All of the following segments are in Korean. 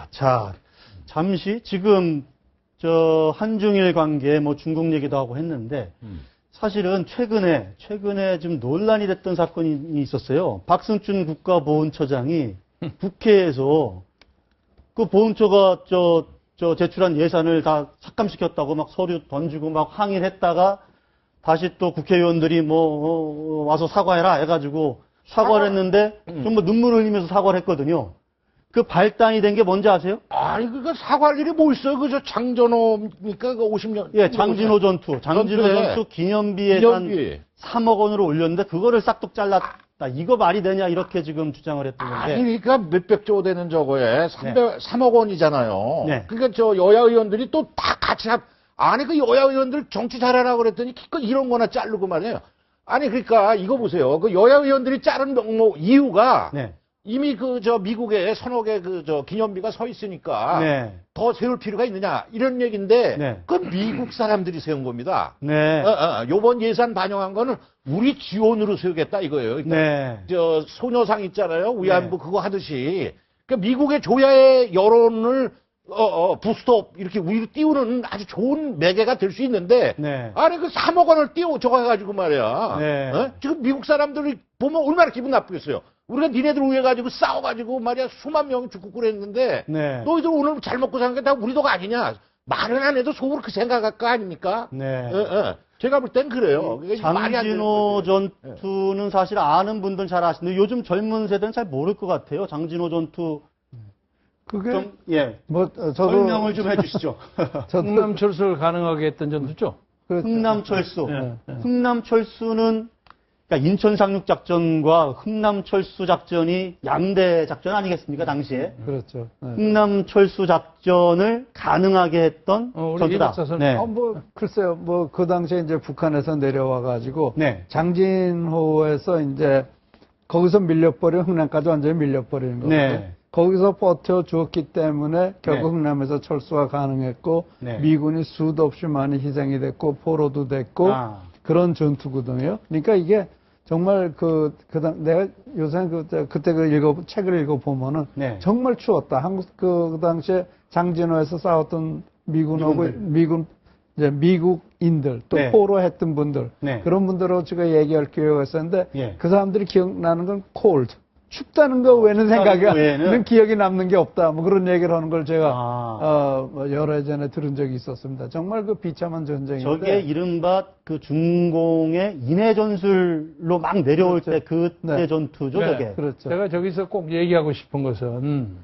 알겠습니다. 자, 잠시 지금 저 한중일 관계 뭐 중국 얘기도 하고 했는데 사실은 최근에 좀 논란이 됐던 사건이 있었어요. 박승춘 국가보훈처장이 국회에서 그 보훈처가 저 제출한 예산을 다 삭감시켰다고 막 서류 던지고 막 항의를 했다가 다시 또 국회의원들이 뭐 와서 사과해라 해가지고 사과를 했는데 정말 눈물을 흘리면서 사과를 했거든요. 그 발단이 된 게 뭔지 아세요? 아니, 그거 사과할 일이 뭐 있어요? 그저 장전호입니까? 그 50년. 예, 장진호 전투 기념비 예산 3억 원으로 올렸는데 그거를 싹둑 잘랐다. 이거 말이 되냐 이렇게 지금 주장을 했던 건데. 아니, 그러니까 몇백조 되는 저거에 3억 원이잖아요. 네. 그러니까 저 여야 의원들이 또 다 같이 아니, 그 여야 의원들 정치 잘하라고 그랬더니 기껏 이런 거나 자르고 말이에요. 아니, 그러니까 이거 보세요. 그 여야 의원들이 자른 뭐 이유가 네. 이미 그 저 미국에 서너 개 그 저 기념비가 서 있으니까 네. 더 세울 필요가 있느냐 이런 얘기인데 네. 그 미국 사람들이 세운 겁니다. 네. 요번 예산 반영한 거는 우리 지원으로 세우겠다 이거예요. 그러니까 네. 저 소녀상 있잖아요. 위안부 그거 하듯이 그러니까 미국의 조야의 여론을 부스톱 이렇게 위로 띄우는 아주 좋은 매개가 될 수 있는데 네. 아니 그 3억 원을 띄워 적어가지고 말이야. 네. 지금 미국 사람들이 보면 얼마나 기분 나쁘겠어요. 우리가 니네들 위해 가지고 싸워가지고 말이야 수만 명이 죽고 그랬는데 네. 너희들 오늘 잘 먹고 사는 게 다 우리 도가 아니냐. 말은 안 해도 속으로 그 생각할 거 아닙니까? 네. 제가 볼 땐 그래요. 장진호 전투는 사실 아는 분들은 잘 아시는데 요즘 젊은 세대는 잘 모를 것 같아요. 장진호 전투 그게 좀 저도 설명을 좀 해주시죠. 흥남 철수를 가능하게 했던 전투죠. 그렇죠. 흥남철수. 네. 흥남철수는 그러니까 인천 상륙 작전과 흥남철수 작전이 양대 작전 아니겠습니까 당시에? 그렇죠. 네. 흥남철수 작전을 가능하게 했던 우리 전투다. 네. 글쎄요. 그 당시에 이제 북한에서 내려와 가지고 네. 장진호에서 이제 거기서 밀려버려 흥남까지 완전히 밀려버리는 거거든요. 네. 거기서 버텨 주었기 때문에 결국 네. 흥남에서 철수가 가능했고 네. 미군이 수도 없이 많이 희생이 됐고 포로도 됐고 그런 전투거든요. 그러니까 이게 정말 내가 요새 그때 책을 읽어보면은 네. 정말 추웠다. 그 당시에 장진호에서 싸웠던 미군하고 미국인들 또 네. 포로했던 분들 네. 그런 분들하고 제가 얘기할 기회가 있었는데 예. 그 사람들이 기억나는 건 cold. 춥다는 거 외에는 생각이 기억이 남는 게 없다. 뭐 그런 얘기를 하는 걸 제가 여러 해 전에 들은 적이 있었습니다. 정말 그 비참한 전쟁인데 저게 이른바 그 중공의 인해 전술로 막 내려올 그렇죠. 때 그때 네. 전투죠, 네. 저게. 그렇죠. 제가 저기서 꼭 얘기하고 싶은 것은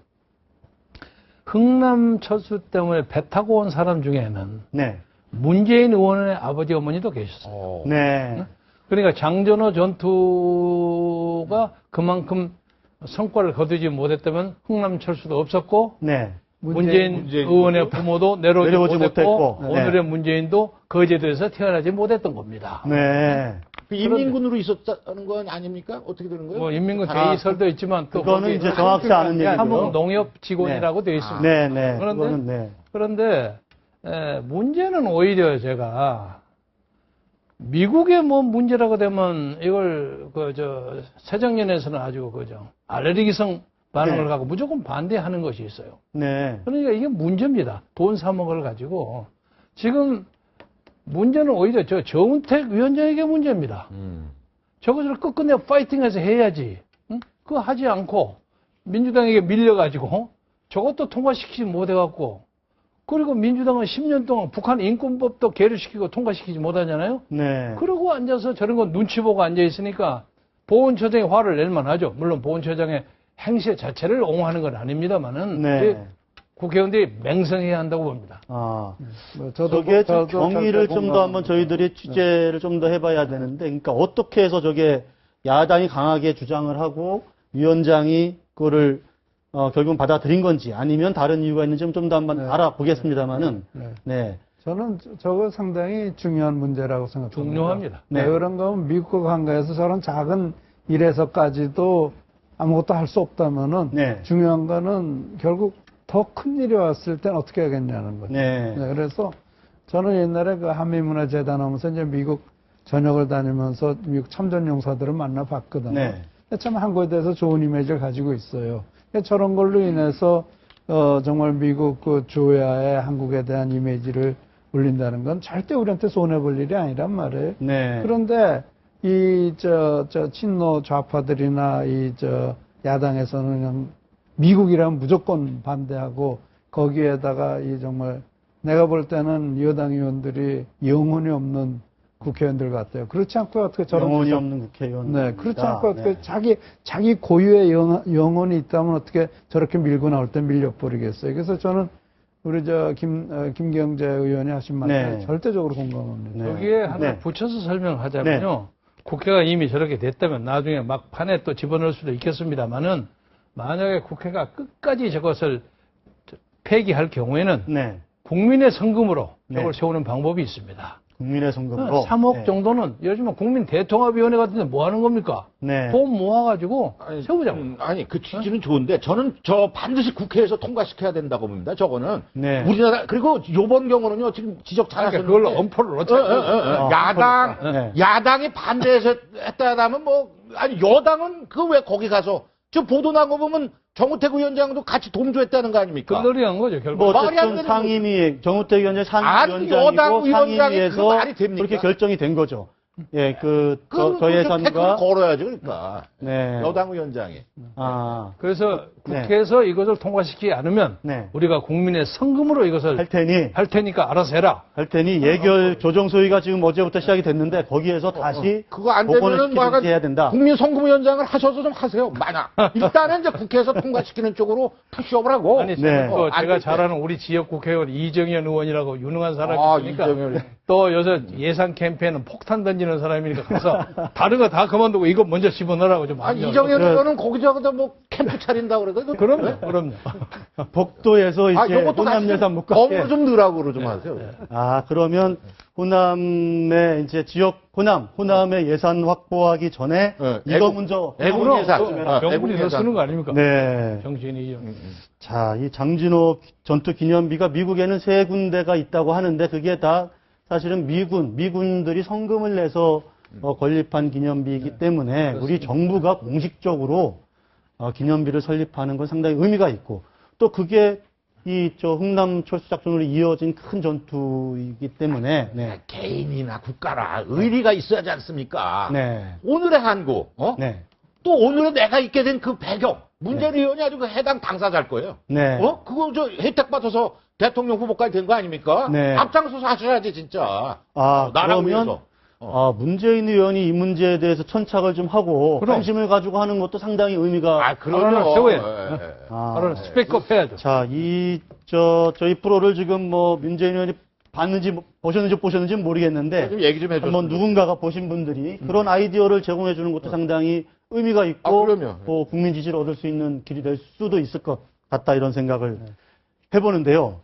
흥남 철수 때문에 배 타고 온 사람 중에는 네. 문재인 의원의 아버지 어머니도 계셨어요. 네. 그러니까 장전호 전투가 그만큼 성과를 거두지 못했다면 흥남 철수도 없었고 네. 문재인 의원의 부모도 내려오지 못했고 네. 오늘의 문재인도 거제도에서 태어나지 못했던 겁니다. 네. 인민군으로 있었다는 건 아닙니까? 어떻게 되는 거예요? 뭐 인민군 대위설도 있지만 또 그거는 이제 정확치 않은 얘기고요. 한국 농협 직원이라고 되어 있습니다. 네, 네. 그런데 문제는 오히려 제가 미국의 뭐 문제라고 되면 이걸 새정년에서는 아주 알레르기성 반응을 네. 갖고 무조건 반대하는 것이 있어요. 네. 그러니까 이게 문제입니다. 돈 3억을 가지고 지금 문제는 오히려 정운택 위원장에게 문제입니다. 저것을 끝끝내 파이팅해서 해야지. 응? 그거 하지 않고 민주당에게 밀려가지고 저것도 통과시키지 못해갖고 그리고 민주당은 10년 동안 북한 인권법도 계류시키고 통과시키지 못하잖아요. 네. 그러고 앉아서 저런 거 눈치 보고 앉아있으니까 보훈처장이 화를 낼만 하죠. 물론 보훈처장의 행세 자체를 옹호하는 건 아닙니다만은 네. 국회의원들이 맹성해야 한다고 봅니다. 저게 경위를 좀 더 한번 저희들이 취재를 좀 더 해봐야 되는데, 그러니까 어떻게 해서 저게 야당이 강하게 주장을 하고 위원장이 그거를 결국은 받아들인 건지 아니면 다른 이유가 있는지 좀 더 한번 알아보겠습니다만은. 네. 저는 저거 상당히 중요한 문제라고 생각합니다. 중요합니다. 네. 왜 그런가 하면 미국 한가에서 저런 작은 일에서까지도 아무것도 할 수 없다면은 네. 중요한 거는 결국 더 큰 일이 왔을 땐 어떻게 하겠냐는 거죠. 네. 그래서 저는 옛날에 그 한미문화재단 하면서 이제 미국 전역을 다니면서 미국 참전용사들을 만나봤거든요. 네. 참 한국에 대해서 좋은 이미지를 가지고 있어요. 저런 걸로 인해서 정말 미국 그 조야의 한국에 대한 이미지를 올린다는 건 절대 우리한테 손해볼 일이 아니란 말이에요. 네. 그런데 친노 좌파들이나 야당에서는 그냥 미국이라면 무조건 반대하고 거기에다가 정말 내가 볼 때는 여당 의원들이 영혼이 없는 국회의원들 같아요. 그렇지 않고 어떻게 저런 영혼이 없는 국회의원. 네, 그렇지 않고 어떻게 자기 고유의 영혼이 있다면 어떻게 저렇게 밀고 나올 때 밀려버리겠어요. 그래서 저는 우리 김경재 의원이 하신 말에 절대적으로 공감합니다. 네. 여기에 하나 붙여서 설명하자면요. 국회가 이미 저렇게 됐다면 나중에 막판에 또 집어넣을 수도 있겠습니다만은 만약에 국회가 끝까지 저것을 폐기할 경우에는 국민의 성금으로 저걸 세우는 방법이 있습니다. 국민의 성금으로 3억 정도는 예를 들면 국민 대통합위원회 같은 데 뭐 하는 겁니까? 돈 모아가지고 세우자고. 아니 그 취지는 좋은데 저는 반드시 국회에서 통과시켜야 된다고 봅니다. 저거는 우리나라 그리고 요번 경우는요 지금 지적 잘하셨는데 그걸로 엄포를 넣자. 야당이 반대해서 했다라면 여당은 그 왜 거기 가서 저 보도 나온 거 보면 정우택 위원장도 같이 동조했다는 거 아닙니까? 끝놀이한 거죠, 결국. 어쨌든 상임위, 정우택 위원장 상임위원장이고 상임위에서 그렇게 결정이 된 거죠. 예, 저 예산과. 걸어야죠, 그러니까. 여당 위원장이. 그래서 국회에서 이것을 통과시키지 않으면 우리가 국민의 성금으로 이것을 할 테니까 알아서 해라. 할 테니 예결 조정소위가 지금 어제부터 시작이 됐는데 거기에서 다시 그거 안 되면은 해야 된다. 국민 성금위원장을 하셔서 좀 하세요. 만약 일단은 이제 국회에서 통과시키는 쪽으로 푸시업을 하고. 아니, 제가 잘 아는 우리 지역 국회의원 이정현 의원이라고 유능한 사람이 있으니까 또 요새 예산 캠페인은 폭탄 던지는 사람이니까 가서 다른 거 다 그만두고 이거 먼저 집어넣으라고 좀. 이정현 의원은 거기저기다 캠프 차린다고 그래도. 그럼요. 복도에서 이제 호남 예산 못 가게. 업무 좀 넣으라고 좀 하세요. 그러면 호남의 이제 지역 호남의 예산 확보하기 전에 이거 먼저 애국 예산 명분이 더 쓰는 거 아닙니까? 네. 정신이. 자, 이 장진호 전투 기념비가 미국에는 3군데가 있다고 하는데 그게 다 사실은 미군들이 성금을 내서 건립한 기념비이기 때문에 우리 정부가 공식적으로 기념비를 설립하는 건 상당히 의미가 있고 또 그게 흥남 철수작전으로 이어진 큰 전투이기 때문에 개인이나 국가라 의리가 있어야지 않습니까? 오늘의 한국, 또 오늘의 내가 있게 된 그 배경 문재인 의원이 아주 그 해당 당사자일 거예요. 그거 혜택 받아서 대통령 후보까지 된 거 아닙니까? 앞장서서 하셔야지 진짜. 나라고 위해서. 문재인 의원이 이 문제에 대해서 천착을 좀 하고 관심을 가지고 하는 것도 상당히 의미가. 그러죠. 세워야 스펙업 해야죠. 자, 저희 프로를 지금 문재인 의원이 봤는지 보셨는지 모르겠는데 좀 얘기 좀 해줘. 한번 누군가가 보신 분들이 그런 아이디어를 제공해 주는 것도 상당히 의미가 있고 국민 지지를 얻을 수 있는 길이 될 수도 있을 것 같다 이런 생각을 해보는데요.